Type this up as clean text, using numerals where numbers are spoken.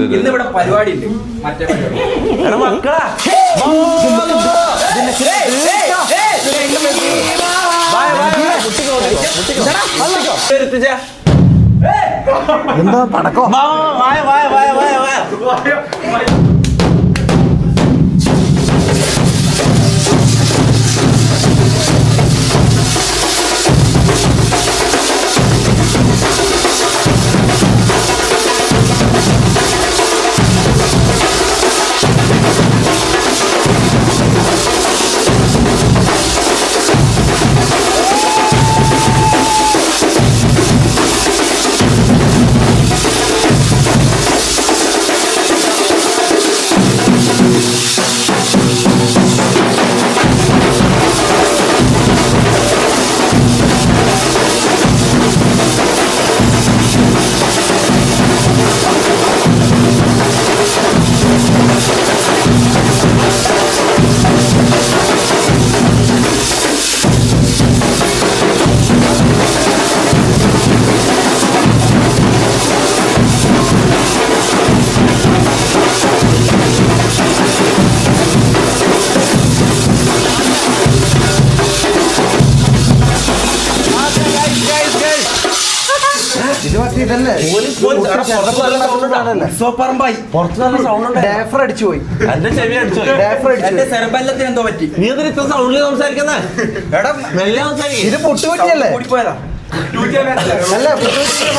ഇന്നിവിടെ പരിപാടി ഉണ്ട്. മറ്റേ മക്കളാ എന്താ പടക്കോ? അടിച്ചു പോയി. എന്റെ സെർബല്ലത്തിന് എന്തോ പറ്റി. നീ എന്തിനാ ഇത്ര സൗണ്ടിൽ സംസാരിക്കുന്നേ? ഇത് മെല്ലെ സംസാരിക്കും. ഇത് പൊട്ടുപറ്റിയല്ലേ? കൂടിപ്പോയതാ. അല്ല, പൊട്ടുപറ്റിയ